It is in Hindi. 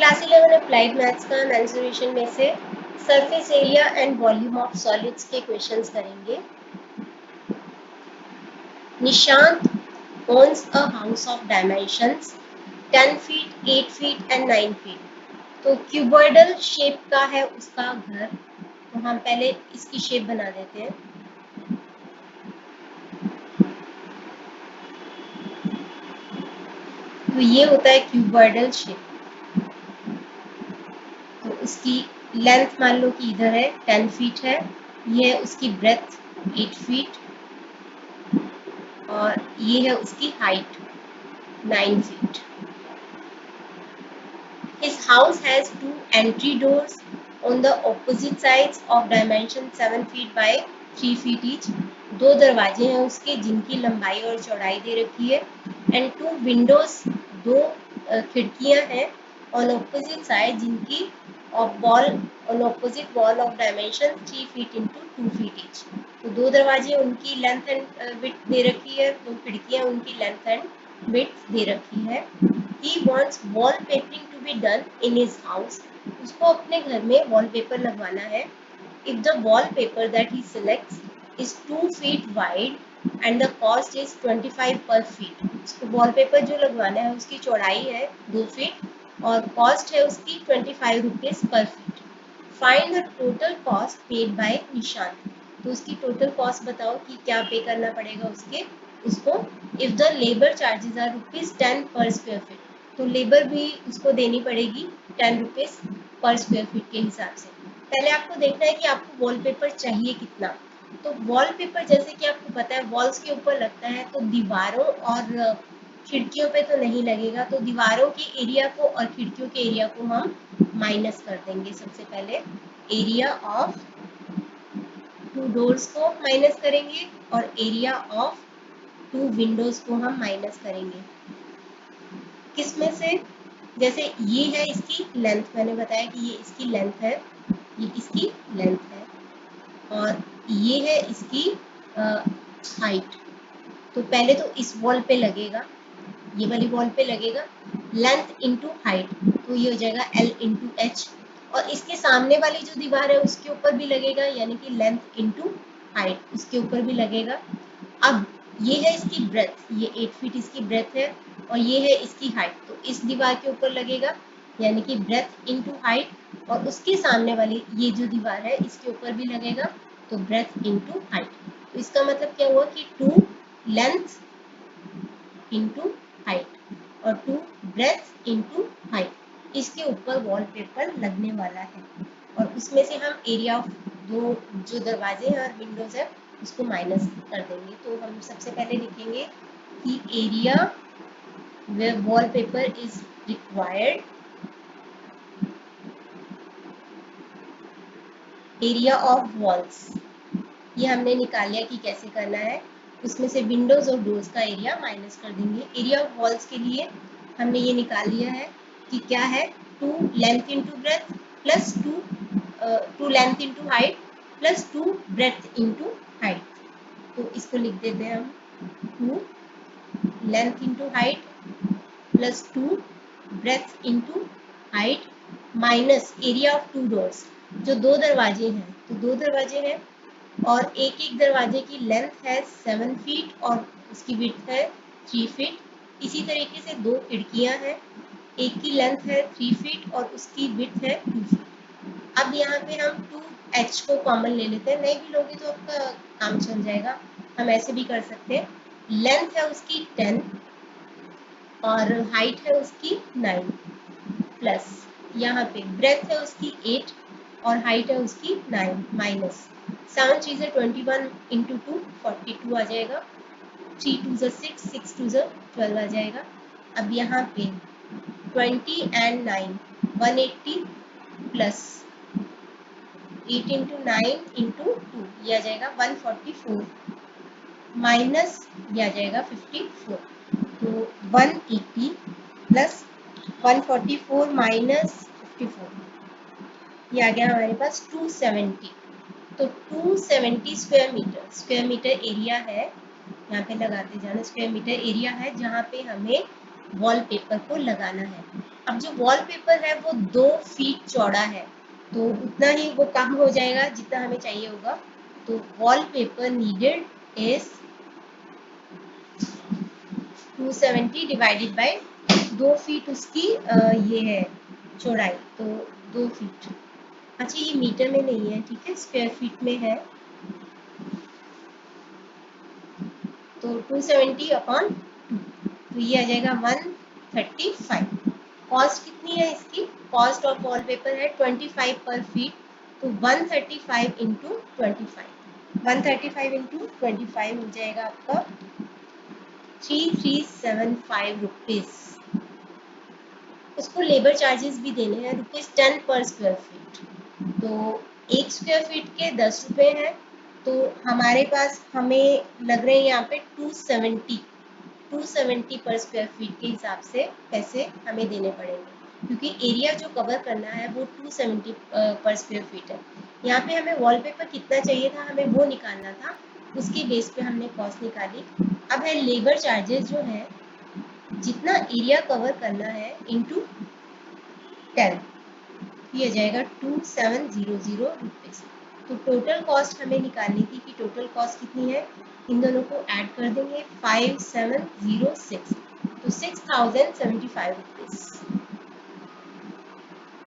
क्लास 11 अप्लाइड मैथ्स का मेंसुरेशन में से surface area and volume of solids के क्वेश्चंस करेंगे। Nishant owns a house of dimensions 10 feet, 8 feet and 9 feet। तो क्यूबॉइडल शेप का है उसका घर। तो हम पहले इसकी शेप बना देते हैं। तो ये होता है क्यूबॉइडल शेप। तो उसकी लेंथ मान लो कि इधर है 10 फीट है, ये है उसकी ब्रेथ 8 फीट और ये है उसकी height 9 feet। His house has two entry doors on the opposite sides of dimension 7 feet by 3 feet each। दो दरवाजे हैं उसके जिनकी लंबाई और चौड़ाई दे रखी है। एंड टू विंडोज, दो खिड़कियां हैं ऑन ऑपोजिट साइड जिनकी wall on opposite wall of dimension 3 feet into 2 feet each। तो दो दरवाजे उनकी लेंथ एंड विड्थ दे रखी है, दो खिड़कियां उनकी लेंथ एंड विड्थ दे रखी है। He wants wallpapering to be done in his house। उसको अपने घर में वॉलपेपर लगवाना है। If the wallpaper that he selects is 2 feet wide and the cost is 25 per feet। उसको वॉलपेपर जो लगवाना है उसकी चौड़ाई है 2 फीट और कॉस्ट है उसकी 25 rupees per feet. Find the total cost paid by Nishant. तो उसकी टोटल कॉस्ट बताओ कि क्या पे करना पड़ेगा उसको। If the labour charges are ₹10 per square feet. तो लेबर भी उसको देनी पड़ेगी 10 रुपीज पर स्क्वायर फीट के हिसाब से। पहले आपको देखना है कि आपको वॉलपेपर चाहिए कितना। तो वॉलपेपर जैसे कि आपको पता है वॉल्स के ऊपर लगता है, तो दीवारों और खिड़कियों पे तो नहीं लगेगा। तो दीवारों के एरिया को और खिड़कियों के एरिया को हम माइनस कर देंगे। सबसे पहले एरिया ऑफ टू डोर्स को माइनस करेंगे और एरिया ऑफ टू विंडोज को हम माइनस करेंगे। किसमें से? जैसे ये है इसकी लेंथ, मैंने बताया कि ये इसकी लेंथ है, ये इसकी लेंथ है और ये है इसकी हाइट। तो पहले तो इस वॉल पे लगेगा, ये वाली वॉल पे लगेगा लेंथ इंटू हाइट, तो ये हो जाएगा L इंटू एच। और इसके सामने वाली जो दीवार है उसके ऊपर भी लगेगा, यानी कि लेंथ इंटू हाइट उसके ऊपर भी लगेगा। अब ये है इसकी ब्रेथ, ये 8 फीट इसकी ब्रेथ है और ये है इसकी हाइट, तो इस दीवार के ऊपर लगेगा यानी कि ब्रेथ इंटू हाइट। और उसके सामने वाली ये जो दीवार है इसके ऊपर भी लगेगा, तो ब्रेथ इंटू हाइट। तो इसका मतलब क्या हुआ कि 2 लेंथ इंटू हाइट और 2 ब्रेथ इंटू हाइट इसके ऊपर वॉलपेपर लगने वाला है। और उसमें से हम एरिया ऑफ दो जो दरवाजे हैं और विंडोज है उसको माइनस कर देंगे। तो हम सबसे पहले लिखेंगे कि area where wallpaper is required, area of walls, ये हमने निकाल लिया कि कैसे करना है। उसमें से विंडोज और डोर्स का एरिया माइनस कर देंगे। एरिया ऑफ वॉल्स के लिए हमने ये निकाल लिया है कि क्या है 2 length into breadth plus 2 length into height plus 2 breath into height. तो इसको लिख देते हैं हम 2 length into height plus 2 breath into height minus area of to doors. जो दो दरवाजे हैं, तो दो दरवाजे हैं और एक एक दरवाजे की लेंथ है 7 फीट और उसकी विड्थ है 3 फीट। इसी तरीके से दो खिड़कियां हैं, एक की लेंथ है 3 फीट और उसकी विड्थ है 2 फीट। अब यहाँ पे हम 2h को कॉमन ले लेते हैं, नहीं भी लोगे तो आपका काम चल जाएगा, हम ऐसे भी कर सकते हैं। लेंथ है उसकी 10 और हाइट है उसकी 9 प्लस यहाँ पे ब्रेथ है उसकी 8 और हाइट है उसकी 9 माइनस 7 चीज़ें 21 इंटू 2 42 आ जाएगा। 3 2 6 6 2 12 आ जाएगा। अब यहाँ पे 20 एंड 9 180 प्लस 8 इंटू 9 इंटू 2 ये आ जाएगा 144 माइनस ये आ जाएगा 54। तो 180 प्लस 144 माइनस 54 ये आ गया हमारे पास 270। तो 270 स्क्वायर मीटर एरिया है, यहाँ पे लगाते जाना, स्क्वायर मीटर एरिया है जहाँ पे हमें वॉलपेपर को लगाना है। अब जो वॉलपेपर है वो 2 फीट चौड़ा है, तो उतना ही वो कम हो जाएगा जितना हमें चाहिए होगा। तो wallpaper needed is 270 divided by 2 feet उसकी ये है चौड़ाई, तो 2 फीट। अच्छा ये मीटर में नहीं है, ठीक है, स्क्वायर फीट में है। तो 270 अपॉन 2, तो ये आ जाएगा 135। कॉस्ट कितनी है इसकी? कॉस्ट ऑफ वॉलपेपर है 25 पर फीट, तो 135 इंटू 25, 135 इंटू 25 हो जाएगा आपका 3375 रुपीज। उसको लेबर चार्जेस भी देने हैं, ₹10 पर स्क्वायर फीट। तो 1 स्क्वायर फीट के 10 रुपए हैं, तो हमारे पास हमें लग रहे हैं यहाँ पे 270 पर स्क्वायर फीट के हिसाब से पैसे हमें देने पड़ेंगे, क्योंकि एरिया जो कवर करना है वो 270 पर स्क्वायर फीट है। यहाँ पे हमें वॉलपेपर कितना चाहिए था, हमें वो निकालना था, उसके बेस पे हमने कॉस्ट निकाली। अब है लेबर चार्जेस जो है, जितना एरिया कवर करना है इंटू 10, ये आ जाएगा 2700 रुपीज। तो टोटल कॉस्ट हमें निकालनी थी कि टोटल कॉस्ट कितनी है, इन दोनों को ऐड कर देंगे 5706, तो 6075 रुपीज।